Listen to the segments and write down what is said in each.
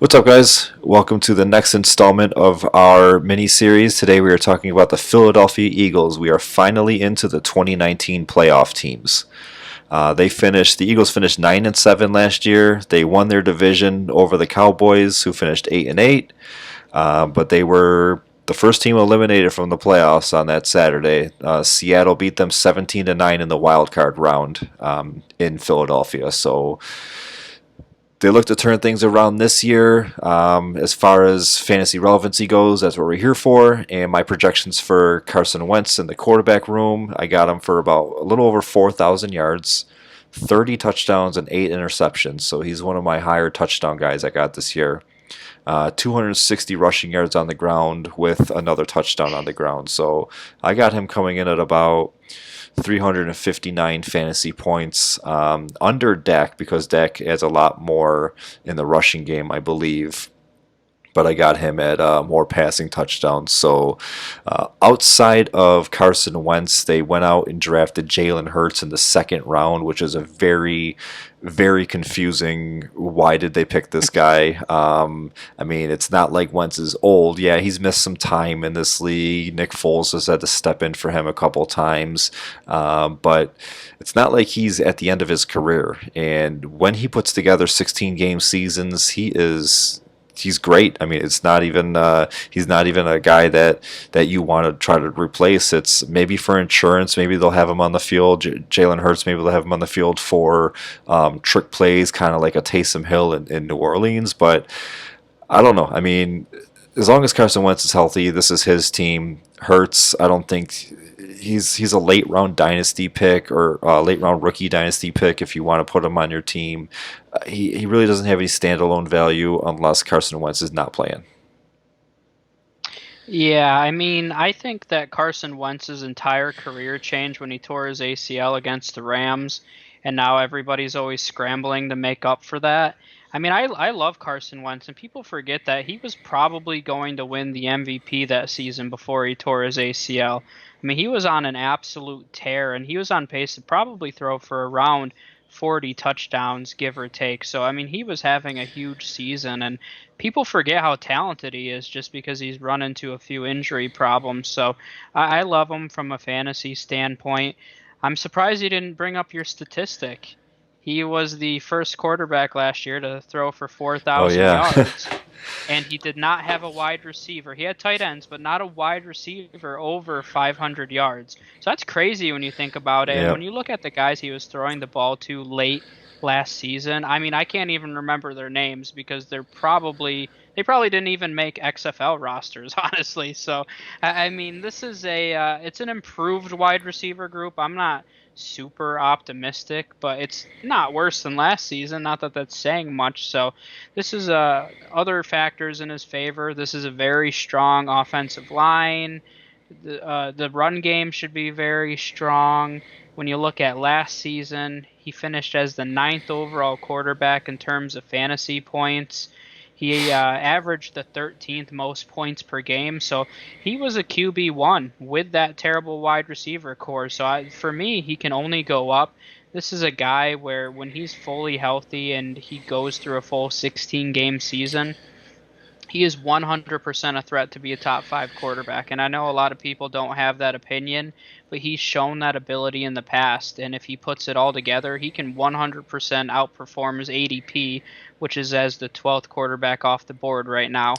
What's up, guys? Welcome to the next installment of our mini series. Today we are talking about the Philadelphia Eagles. We are finally into the 2019 playoff teams. The Eagles finished 9-7 last year. They won their division over the Cowboys, who finished 8-8. But they were the first team eliminated from the playoffs on that Saturday. Seattle beat them 17-9 in the wild card round in Philadelphia. So they look to turn things around this year. As far as fantasy relevancy goes, that's what we're here for. And my projections for Carson Wentz in the quarterback room, I got him for about a little over 4,000 yards, 30 touchdowns, and 8 interceptions. So he's one of my higher touchdown guys I got this year. 260 rushing yards on the ground with another touchdown on the ground. So I got him coming in at about 359 fantasy points, under Dak, because Dak adds a lot more in the rushing game, I believe. But I got him at more passing touchdowns. So outside of Carson Wentz, they went out and drafted Jalen Hurts in the second round, which is a very, very confusing. Why did they pick this guy? I mean, it's not like Wentz is old. Yeah, he's missed some time in this league. Nick Foles has had to step in for him a couple times. But it's not like he's at the end of his career. And when he puts together 16 game seasons, he's great. I mean, it's not even he's not even a guy that you want to try to replace. It's maybe for insurance. Maybe they'll have him on the field. Jalen Hurts. Maybe they'll have him on the field for trick plays, kind of like a Taysom Hill in New Orleans. But I don't know. I mean, as long as Carson Wentz is healthy, this is his team. Hurts, I don't think he's a late round dynasty pick or a late round rookie dynasty pick if you want to put him on your team. He really doesn't have any standalone value unless Carson Wentz is not playing. Yeah, I mean, I think that Carson Wentz's entire career changed when he tore his ACL against the Rams, and now everybody's always scrambling to make up for that. I mean, I love Carson Wentz, and people forget that he was probably going to win the MVP that season before he tore his ACL. I mean, he was on an absolute tear, and he was on pace to probably throw for around 40 touchdowns, give or take. So, I mean, he was having a huge season, and people forget how talented he is just because he's run into a few injury problems. So, I love him from a fantasy standpoint. I'm surprised you didn't bring up your statistic. He was the first quarterback last year to throw for Oh 4,000 yeah. yards, and he did not have a wide receiver. He had tight ends, but not a wide receiver over 500 yards. So that's crazy when you think about it. And Yeah. when you look at the guys he was throwing the ball to late last season, I mean, I can't even remember their names because they probably didn't even make XFL rosters, honestly. So I mean, this is it's an improved wide receiver group. I'm not super optimistic, but it's not worse than last season. Not that that's saying much. So this is other factors in his favor. This is a very strong offensive line. The run game should be very strong. When you look at last season, he finished as the ninth overall quarterback in terms of fantasy points. He averaged the 13th most points per game, so he was a QB1 with that terrible wide receiver core. So for me, he can only go up. This is a guy where when he's fully healthy and he goes through a full 16 game season, he is 100% a threat to be a top five quarterback. And I know a lot of people don't have that opinion, but he's shown that ability in the past. And if he puts it all together, he can 100% outperform his ADP, which is as the 12th quarterback off the board right now.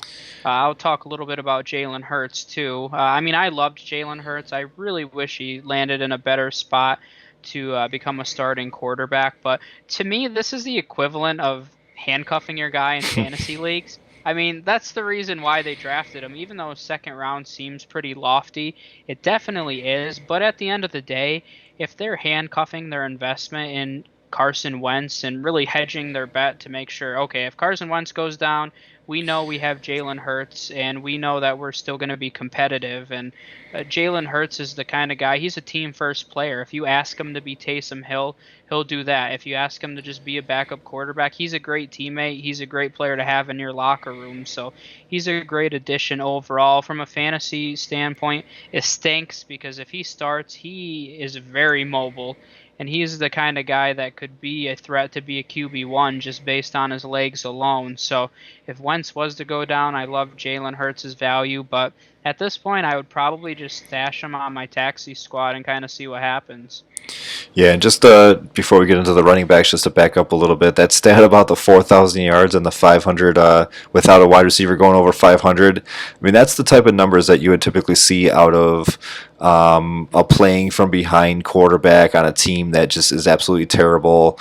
I'll talk a little bit about Jalen Hurts, too. I mean, I loved Jalen Hurts. I really wish he landed in a better spot to become a starting quarterback. But to me, this is the equivalent of handcuffing your guy in fantasy leagues. I mean, that's the reason why they drafted him. Even though second round seems pretty lofty, it definitely is. But at the end of the day, if they're handcuffing their investment in Carson Wentz and really hedging their bet to make sure, okay, if Carson Wentz goes down, we know we have Jalen Hurts, and we know that we're still going to be competitive. And Jalen Hurts is the kind of guy, he's a team first player. If you ask him to be Taysom Hill, he'll do that. If you ask him to just be a backup quarterback, he's a great teammate. He's a great player to have in your locker room. So he's a great addition overall. From a fantasy standpoint, it stinks because if he starts, he is very mobile. and he's the kind of guy that could be a threat to be a QB1 just based on his legs alone. So if Wentz was to go down, I love Jalen Hurts' value, but at this point, I would probably just stash him on my taxi squad and kind of see what happens. Yeah, and just before we get into the running backs, just to back up a little bit, that stat about the 4,000 yards and the 500 without a wide receiver going over 500, I mean, that's the type of numbers that you would typically see out of a playing from behind quarterback on a team that just is absolutely terrible.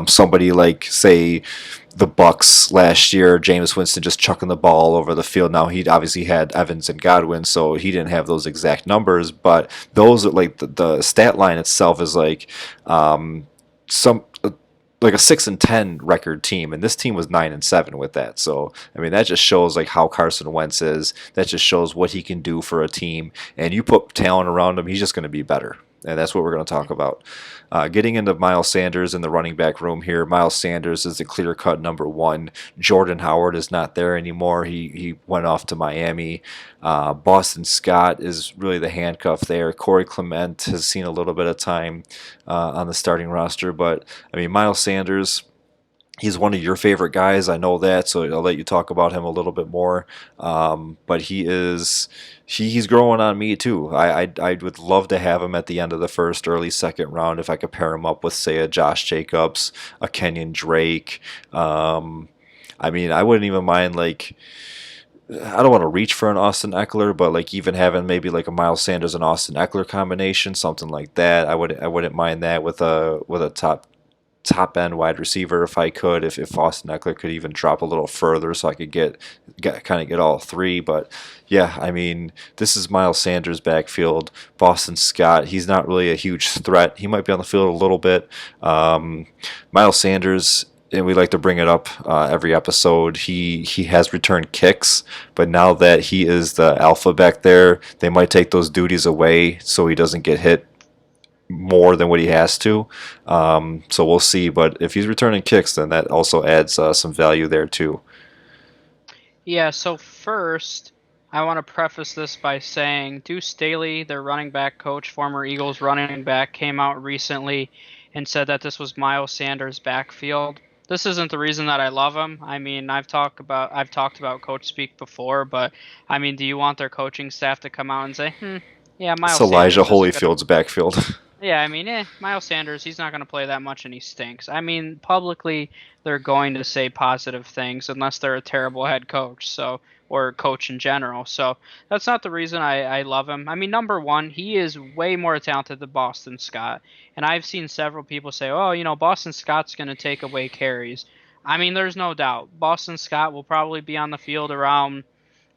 Somebody like, say, the Bucks last year, Jameis Winston just chucking the ball over the field. Now he obviously had Evans and Godwin, so he didn't have those exact numbers, but those like the stat line itself is like some like a 6-10 record team, and this team was 9-7 with that. So I mean that just shows like how Carson Wentz is. That just shows what he can do for a team, and you put talent around him, he's just going to be better. And that's what we're going to talk about. Getting into Miles Sanders in the running back room here, Miles Sanders is the clear cut number one. Jordan Howard is not there anymore. He went off to Miami. Boston Scott is really the handcuff there. Corey Clement has seen a little bit of time on the starting roster, but I mean, Miles Sanders. He's one of your favorite guys. I know that, so I'll let you talk about him a little bit more. But he's growing on me too. I would love to have him at the end of the first, early second round if I could pair him up with say a Josh Jacobs, a Kenyon Drake. I mean, I wouldn't even mind like I don't want to reach for an Austin Eckler, but like even having maybe like a Miles Sanders and Austin Eckler combination, something like that. I wouldn't mind that with a top end wide receiver if I could, if Austin Eckler could even drop a little further so I could get all three. But yeah, I mean, this is Miles Sanders' backfield. Boston Scott, he's not really a huge threat. He might be on the field a little bit. Miles Sanders, and we like to bring it up every episode. He has returned kicks, but now that he is the alpha back there, they might take those duties away so he doesn't get hit more than what he has to. So we'll see. But if he's returning kicks, then that also adds some value there too. Yeah, so first, I want to preface this by saying Deuce Staley, their running back coach, former Eagles running back, came out recently and said that this was Miles Sanders' backfield. This isn't the reason that I love him. I mean, I've talked about coach speak before, but I mean, do you want their coaching staff to come out and say, yeah, It's Miles Elijah Sanders isn't Holyfield's backfield. yeah, I mean, Miles Sanders, he's not going to play that much and he stinks. I mean, publicly, they're going to say positive things unless they're a terrible head coach, so or coach in general. So that's not the reason I love him. I mean, number one, he is way more talented than Boston Scott. And I've seen several people say, oh, Boston Scott's going to take away carries. I mean, there's no doubt. Boston Scott will probably be on the field around,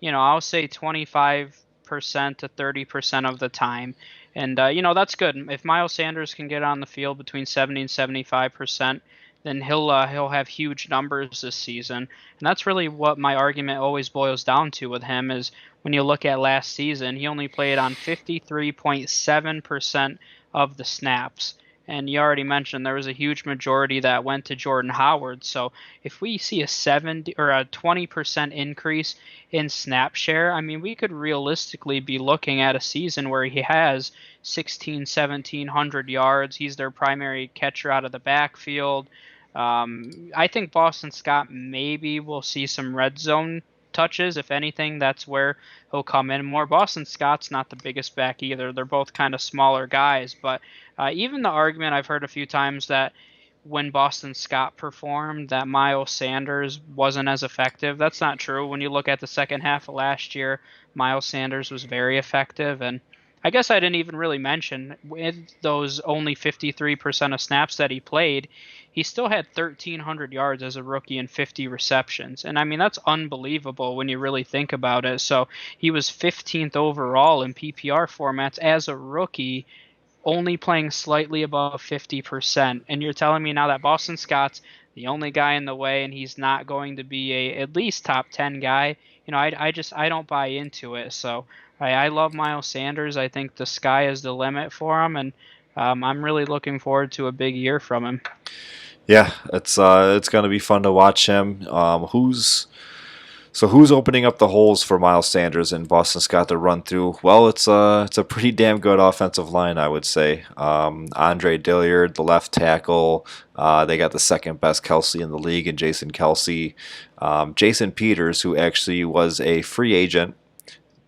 I'll say 25% to 30% of the time. And that's good. If Miles Sanders can get on the field between 70 and 75%, then he'll have huge numbers this season. And that's really what my argument always boils down to with him is when you look at last season, he only played on 53.7% of the snaps. And you already mentioned there was a huge majority that went to Jordan Howard. So if we see a 70 or a 20% increase in snap share, I mean, we could realistically be looking at a season where he has 1,700 yards. He's their primary catcher out of the backfield. I think Boston Scott maybe will see some red zone touches. If anything, that's where he'll come in more. Boston Scott's not the biggest back either. They're both kind of smaller guys, but even the argument I've heard a few times that when Boston Scott performed, that Miles Sanders wasn't as effective. That's not true. When you look at the second half of last year, Miles Sanders was very effective, and I guess I didn't even really mention with those only 53% of snaps that he played, he still had 1,300 yards as a rookie and 50 receptions. And I mean, that's unbelievable when you really think about it. So he was 15th overall in PPR formats as a rookie, only playing slightly above 50%. And you're telling me now that Boston Scott's the only guy in the way and he's not going to be a at least top 10 guy. I don't buy into it. So I love Miles Sanders. I think the sky is the limit for him, and I'm really looking forward to a big year from him. Yeah, it's going to be fun to watch him. Who's So who's opening up the holes for Miles Sanders and Boston Scott to run through? Well, it's a pretty damn good offensive line, I would say. Andre Dillard, the left tackle. They got the second best Kelsey in the league, and Jason Kelsey. Jason Peters, who actually was a free agent,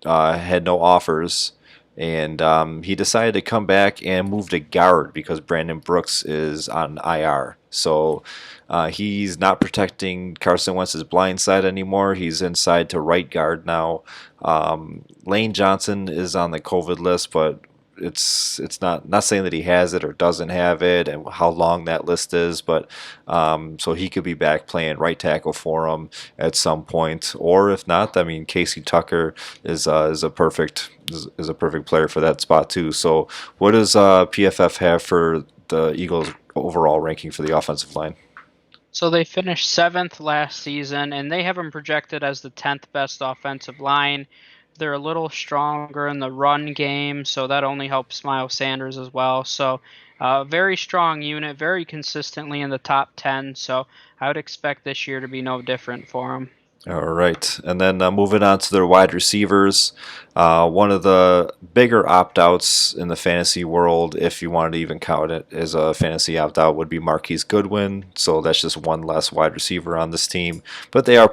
had no offers, and he decided to come back and move to guard because Brandon Brooks is on IR. So he's not protecting Carson Wentz's blind side anymore. He's inside to right guard now. Lane Johnson is on the COVID list, but it's not saying that he has it or doesn't have it and how long that list is, but so he could be back playing right tackle for him at some point, or if not, I mean Casey Tucker is a perfect player for that spot too. So what does PFF have for the Eagles overall ranking for the offensive line? So they finished seventh last season, and they have them projected as the 10th best offensive line. They're a little stronger in the run game, so that only helps Miles Sanders as well. So, very strong unit, very consistently in the top 10. So, I would expect this year to be no different for them. All right. And then moving on to their wide receivers, one of the bigger opt outs in the fantasy world, if you wanted to even count it as a fantasy opt out, would be Marquise Goodwin. So that's just one less wide receiver on this team. But they're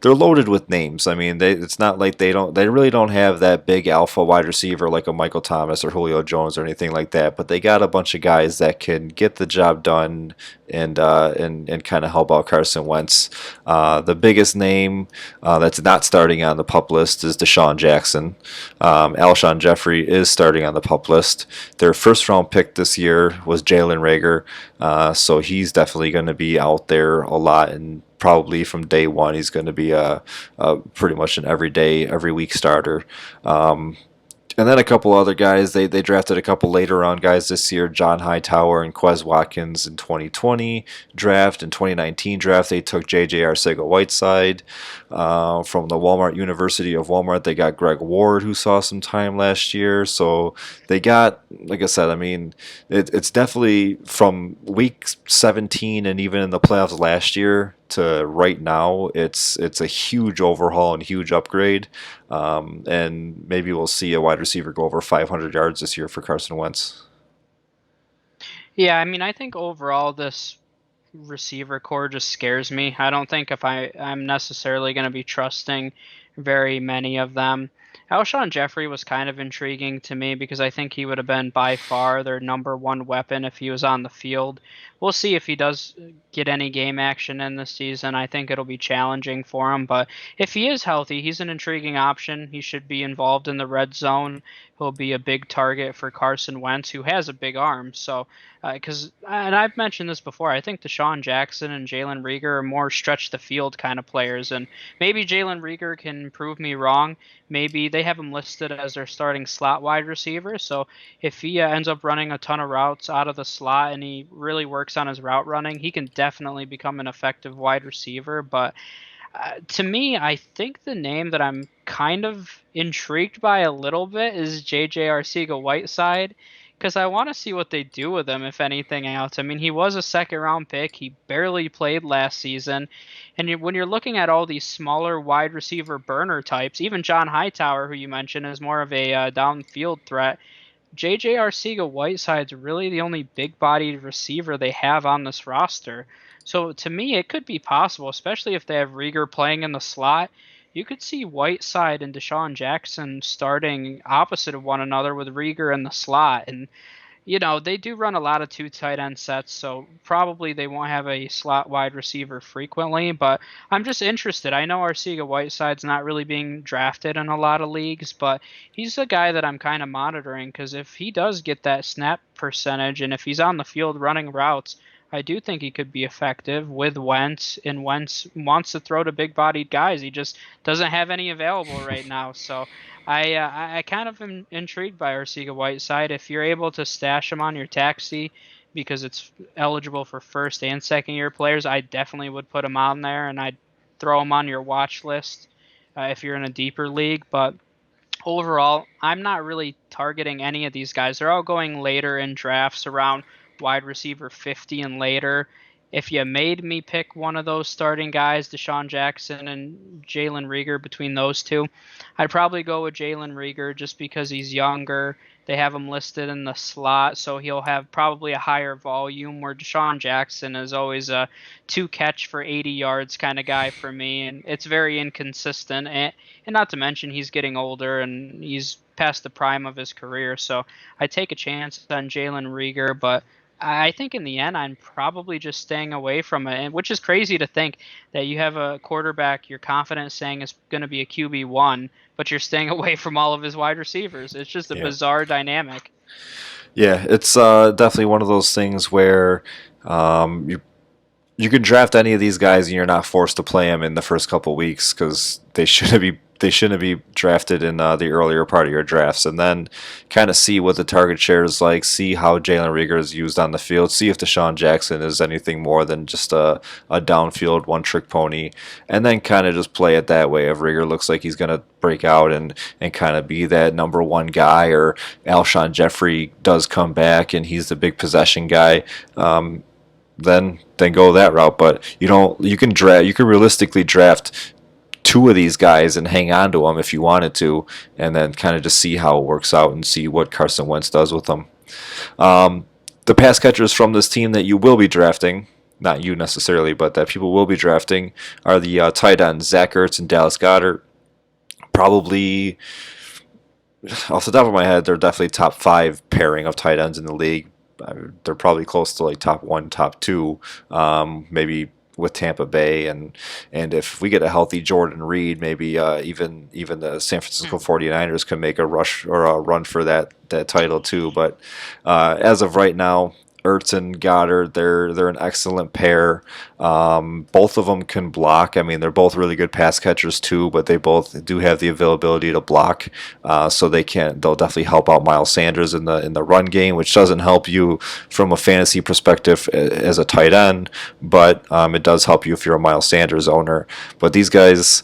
loaded with names. I mean, it's not like they really don't have that big alpha wide receiver like a Michael Thomas or Julio Jones or anything like that. But they got a bunch of guys that can get the job done and kind of help out Carson Wentz. The biggest name that's not starting on the pup list is Deshaun Jackson. Alshon Jeffrey is starting on the pup list. Their first round pick this year was Jalen Rager, so he's definitely going to be out there a lot, and probably from day one he's going to be a pretty much an every week starter. And then a couple other guys. They drafted a couple later on guys this year, John Hightower and Quez Watkins in 2020 draft. In 2019 draft, they took J.J. Arcega-Whiteside from the Walmart University of Walmart. They got Greg Ward, who saw some time last year. So they got, like I said, I mean, it's definitely from week 17 and even in the playoffs last year to right now, it's a huge overhaul and huge upgrade. And maybe we'll see a wide receiver go over 500 yards this year for Carson Wentz. Yeah, I mean, I think overall this receiver core just scares me. I don't think if I'm necessarily going to be trusting very many of them. Alshon Jeffrey was kind of intriguing to me because I think he would have been by far their number one weapon if he was on the field. We'll see if he does get any game action in this season. I think it'll be challenging for him, but if he is healthy, he's an intriguing option. He should be involved in the red zone. He'll be a big target for Carson Wentz, who has a big arm. So, and I've mentioned this before, I think Deshaun Jackson and Jalen Reagor are more stretch the field kind of players, and maybe Jalen Reagor can prove me wrong. Maybe they have him listed as their starting slot wide receiver. So if he ends up running a ton of routes out of the slot and he really works on his route running, he can definitely become an effective wide receiver. But to me, I think the name that I'm kind of intrigued by a little bit is JJ Arcega-Whiteside, because I want to see what they do with him, if anything else. I mean, he was a second round pick. He barely played last season. And when you're looking at all these smaller wide receiver burner types, even John Hightower, who you mentioned, is more of a downfield threat. JJ Arcega-Whiteside's really the only big-bodied receiver they have on this roster. So to me, it could be possible, especially if they have Reagor playing in the slot. You could see Whiteside and Deshaun Jackson starting opposite of one another with Reagor in the slot. And they do run a lot of two tight end sets, so probably they won't have a slot wide receiver frequently, but I'm just interested. I know Arcega-Whiteside's not really being drafted in a lot of leagues, but he's a guy that I'm kind of monitoring, because if he does get that snap percentage and if he's on the field running routes, I do think he could be effective with Wentz, and Wentz wants to throw to big-bodied guys. He just doesn't have any available right now, so I kind of am intrigued by Arcega-Whiteside. If you're able to stash him on your taxi because it's eligible for first and second year players, I definitely would put him on there, and I'd throw him on your watch list if you're in a deeper league. But overall, I'm not really targeting any of these guys. They're all going later in drafts, around wide receiver 50 and later. if you made me pick one of those starting guys, Deshaun Jackson and Jalen Reagor, between those two, I'd probably go with Jalen Reagor just because he's younger. They have him listed in the slot, so he'll have probably a higher volume. Where Deshaun Jackson is always a two catch for 80 yards kind of guy for me, and it's very inconsistent. And not to mention he's getting older and he's past the prime of his career, so I take a chance on Jalen Reagor, but I think in the end I'm probably just staying away from it, which is crazy to think that you have a quarterback you're confident saying is going to be a QB1, but you're staying away from all of his wide receivers. It's just a Yeah. bizarre dynamic. Yeah, it's definitely one of those things where you can draft any of these guys and you're not forced to play them in the first couple weeks because they shouldn't be drafted in the earlier part of your drafts, and then kind of see what the target share is like, see how Jalen Reagor is used on the field, see if Deshaun Jackson is anything more than just a downfield one trick pony, and then kind of just play it that way. If Reagor looks like he's gonna break out and kind of be that number one guy, or Alshon Jeffrey does come back and he's the big possession guy. Then go that route. But you can realistically draft two of these guys and hang on to them if you wanted to, and then kind of just see how it works out and see what Carson Wentz does with them. The pass catchers from this team that you will be drafting, not you necessarily, but that people will be drafting, are the tight ends Zach Ertz and Dallas Goedert. Probably off the top of my head, they're definitely top five pairing of tight ends in the league. They're probably close to like top one, top two, maybe with Tampa Bay, and if we get a healthy Jordan Reed, maybe even the San Francisco 49ers can make a rush or a run for that title too. But as of right now, Ertz and Goddard, they're an excellent pair. Both of them can block. I mean, they're both really good pass catchers too, but they both do have the availability to block. So they'll definitely help out Miles Sanders in the run game, which doesn't help you from a fantasy perspective as a tight end, but it does help you if you're a Miles Sanders owner. But these guys,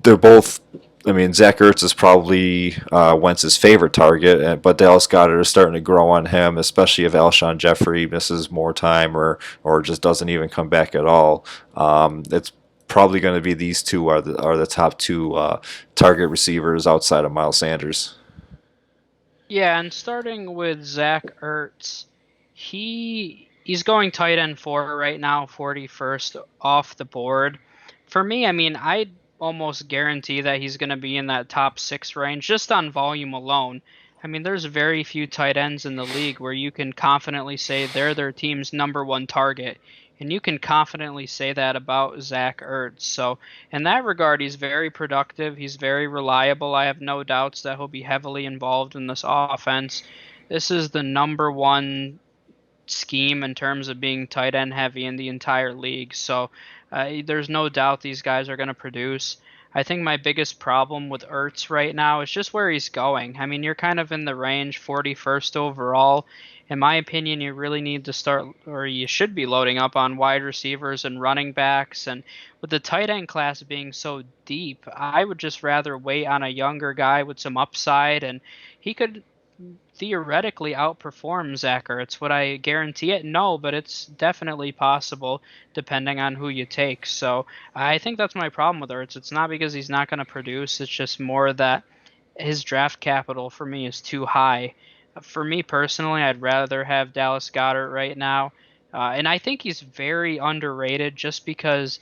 they're both. I mean, Zach Ertz is probably Wentz's favorite target, but Dallas Goedert is starting to grow on him, especially if Alshon Jeffrey misses more time or just doesn't even come back at all. It's probably going to be these two are the top two target receivers outside of Miles Sanders. Yeah, and starting with Zach Ertz, he's going tight end 4 right now, 41st off the board. For me, I mean, I'd almost guarantee that he's going to be in that top 6 range just on volume alone. I mean, there's very few tight ends in the league where you can confidently say they're their team's number one target. And you can confidently say that about Zach Ertz. So, in that regard, he's very productive. He's very reliable. I have no doubts that he'll be heavily involved in this offense. This is the number one scheme in terms of being tight end heavy in the entire league. So there's no doubt these guys are going to produce. I think my biggest problem with Ertz right now is just where he's going. I mean, you're kind of in the range, 41st overall. In my opinion, you really need to start, or you should be loading up on wide receivers and running backs. And with the tight end class being so deep, I would just rather wait on a younger guy with some upside, and he could theoretically outperform Zach Ertz. Would I guarantee it? No, but it's definitely possible depending on who you take. So I think that's my problem with Ertz. It's not because he's not going to produce. It's just more that his draft capital for me is too high. For me personally, I'd rather have Dallas Goedert right now. And I think he's very underrated just because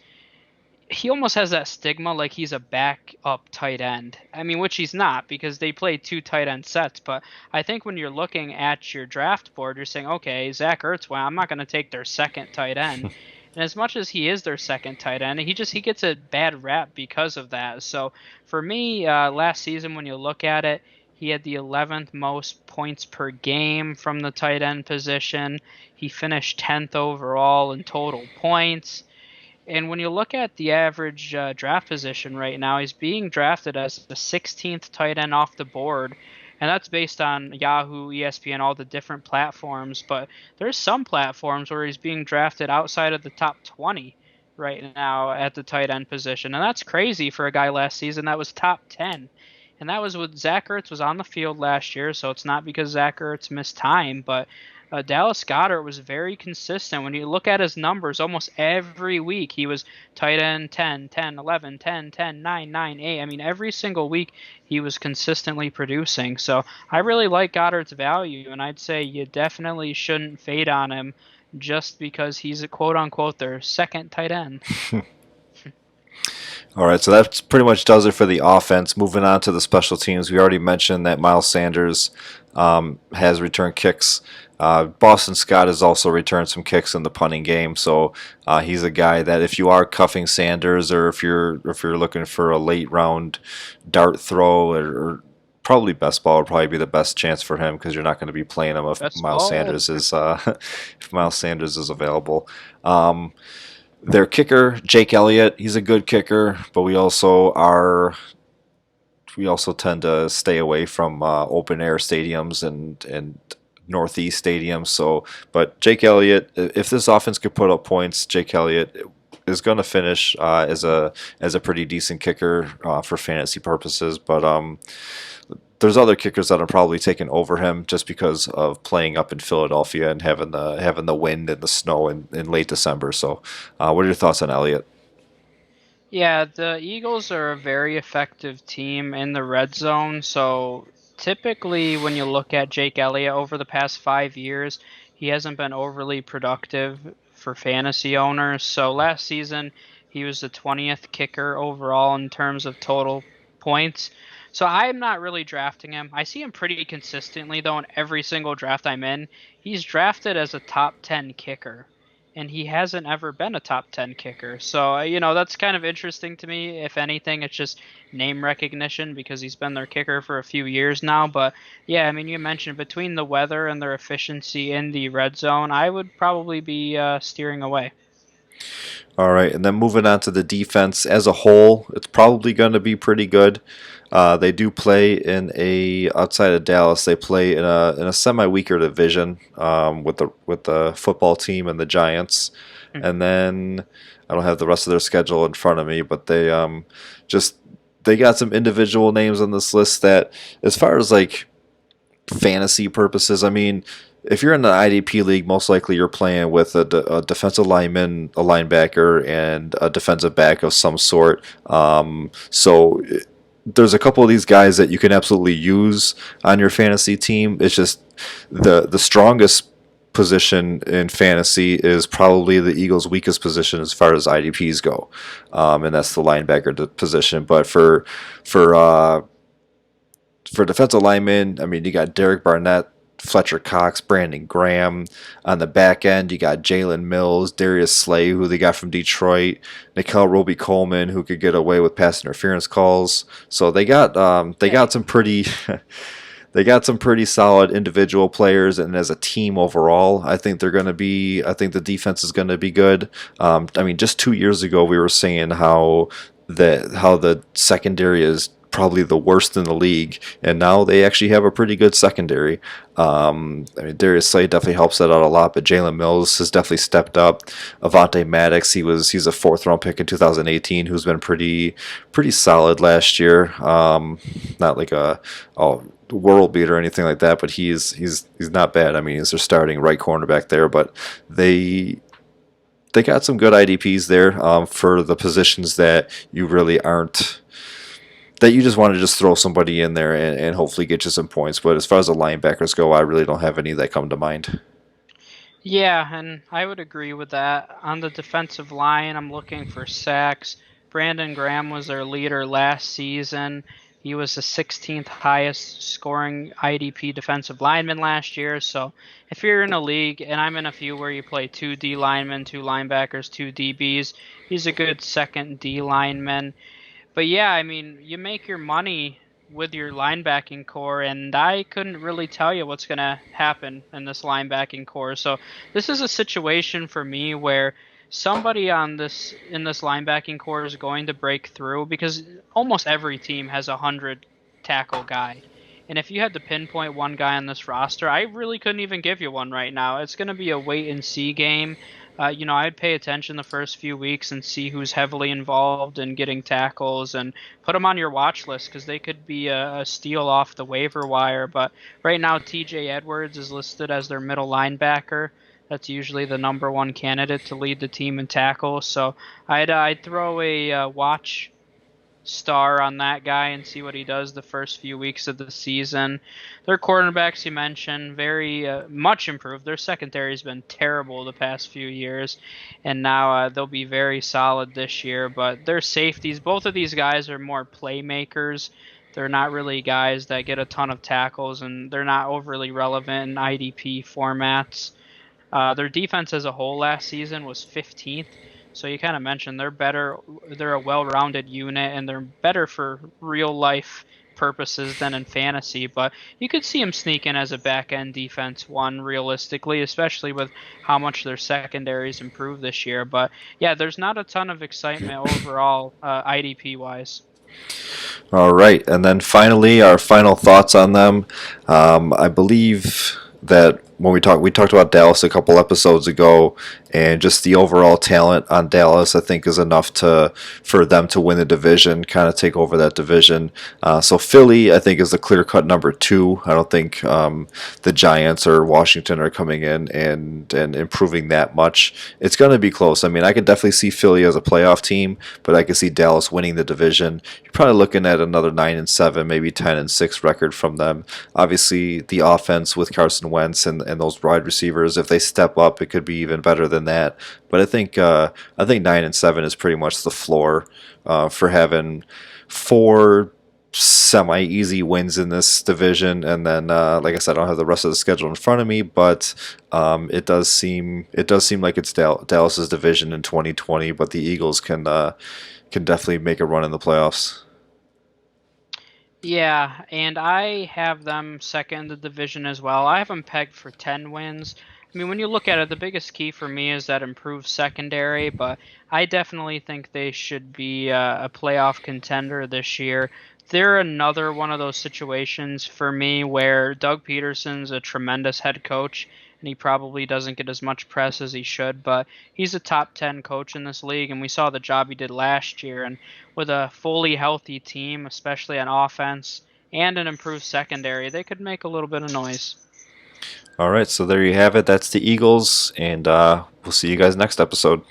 he almost has that stigma like he's a backup tight end. I mean, which he's not because they play two tight end sets. But I think when you're looking at your draft board, you're saying, okay, Zach Ertz, well, I'm not going to take their second tight end. And as much as he is their second tight end, he gets a bad rap because of that. So for me, last season when you look at it, he had the 11th most points per game from the tight end position. He finished 10th overall in total points. And when you look at the average draft position right now, he's being drafted as the 16th tight end off the board. And that's based on Yahoo, ESPN, all the different platforms. But there's some platforms where he's being drafted outside of the top 20 right now at the tight end position. And that's crazy for a guy last season that was top 10. and that was with Zach Ertz was on the field last year, so it's not because Zach Ertz missed time, but Dallas Goedert was very consistent. When you look at his numbers, almost every week he was tight end 10, 10, 11, 10, 10, 9, 9, 8. I mean, every single week he was consistently producing. So I really like Goddard's value, and I'd say you definitely shouldn't fade on him just because he's a quote unquote their second tight end. All right, so that pretty much does it for the offense. Moving on to the special teams, we already mentioned that Miles Sanders has returned kicks. Boston Scott has also returned some kicks in the punting game, so he's a guy that if you are cuffing Sanders, or if you're looking for a late round dart throw, or probably best ball would probably be the best chance for him, because you're not going to be playing him if Best Miles ball. Sanders is if Miles Sanders is available. Their kicker, Jake Elliott, he's a good kicker, but we also tend to stay away from open air stadiums and northeast stadiums. So, but Jake Elliott, if this offense could put up points, Jake Elliott is going to finish as a pretty decent kicker for fantasy purposes. But there's other kickers that are probably taking over him just because of playing up in Philadelphia and having the wind and the snow in late December. So, what are your thoughts on Elliott? Yeah, the Eagles are a very effective team in the red zone. So typically, when you look at Jake Elliott over the past 5 years, he hasn't been overly productive for fantasy owners. So last season, he was the 20th kicker overall in terms of total points. So I'm not really drafting him. I see him pretty consistently, though, in every single draft I'm in. He's drafted as a top 10 kicker, and he hasn't ever been a top 10 kicker. So, that's kind of interesting to me. If anything, it's just name recognition because he's been their kicker for a few years now. But yeah, I mean, you mentioned between the weather and their efficiency in the red zone, I would probably be steering away. All right, and then moving on to the defense as a whole, it's probably going to be pretty good. They do play in a outside of Dallas. They play in a semi weaker division with the football team and the Giants, Hmm. and then I don't have the rest of their schedule in front of me, but just they got some individual names on this list that, as far as like fantasy purposes, I mean, if you're in the IDP league, most likely you're playing with a defensive lineman, a linebacker, and a defensive back of some sort. So there's a couple of these guys that you can absolutely use on your fantasy team. It's just the strongest position in fantasy is probably the Eagles' weakest position as far as IDPs go, and that's the linebacker position. But for defensive linemen, I mean, you got Derek Barnett, Fletcher Cox, Brandon Graham. On the back end, you got Jalen Mills, Darius Slay, who they got from Detroit, Nikel Roby Coleman, who could get away with pass interference calls. So they got some pretty they got some pretty solid individual players, and as a team overall, I think the defense is going to be good. I mean, just 2 years ago, we were saying how the secondary is probably the worst in the league, and now they actually have a pretty good secondary. I mean, Darius Slay definitely helps that out a lot, but Jalen Mills has definitely stepped up. Avonte Maddox, he's a fourth round pick in 2018, who's been pretty solid last year. Not like a world beater or anything like that, but he's not bad. I mean, he's their starting right cornerback there, but they got some good IDPs there for the positions that you really aren't, that you just want to just throw somebody in there and hopefully get you some points. But as far as the linebackers go, I really don't have any that come to mind. Yeah, and I would agree with that. On the defensive line, I'm looking for sacks. Brandon Graham was their leader last season. He was the 16th highest scoring IDP defensive lineman last year. So if you're in a league, and I'm in a few where you play two D linemen, two linebackers, two DBs, he's a good second D lineman. But yeah, I mean, you make your money with your linebacking core, and I couldn't really tell you what's going to happen in this linebacking core. So this is a situation for me where somebody on this in this linebacking core is going to break through because almost every team has 100 tackle guy. And if you had to pinpoint one guy on this roster, I really couldn't even give you one right now. It's going to be a wait and see game. I'd pay attention the first few weeks and see who's heavily involved in getting tackles and put them on your watch list because they could be a steal off the waiver wire. But right now, TJ Edwards is listed as their middle linebacker. That's usually the number one candidate to lead the team in tackles. So I'd throw a watch star on that guy and see what he does the first few weeks of the season. Their cornerbacks you mentioned very much improved. Their secondary has been terrible the past few years, and now they'll be very solid this year. But their safeties, both of these guys are more playmakers. They're not really guys that get a ton of tackles, and they're not overly relevant in IDP formats. Their defense as a whole last season was 15th. So you kind of mentioned they're better. They're a well-rounded unit, and they're better for real life purposes than in fantasy. But you could see them sneak in as a back-end defense one realistically, especially with how much their secondaries improved this year. But yeah, there's not a ton of excitement overall IDP wise. All right, and then finally, our final thoughts on them. I believe that when we talked about Dallas a couple episodes ago, and just the overall talent on Dallas, I think is enough to for them to win the division, kind of take over that division. So Philly, I think, is the clear cut number two. I don't think the Giants or Washington are coming in and improving that much. It's going to be close. I mean, I could definitely see Philly as a playoff team, but I could see Dallas winning the division. You're probably looking at another 9-7, maybe 10-6 record from them. Obviously, the offense with Carson Wentz and those wide receivers, if they step up, it could be even better than that. But I think 9-7 is pretty much the floor for having four semi-easy wins in this division, and then like I said, I don't have the rest of the schedule in front of me, but it does seem like it's Dallas's division in 2020, but the Eagles can definitely make a run in the playoffs. Yeah, and I have them second in the division as well. I have them pegged for 10 wins. I mean, when you look at it, the biggest key for me is that improved secondary, but I definitely think they should be a playoff contender this year. They're another one of those situations for me where Doug Peterson's a tremendous head coach, and he probably doesn't get as much press as he should, but he's a top 10 coach in this league, and we saw the job he did last year. And with a fully healthy team, especially on offense, and an improved secondary, they could make a little bit of noise. All right, so there you have it. That's the Eagles, and we'll see you guys next episode.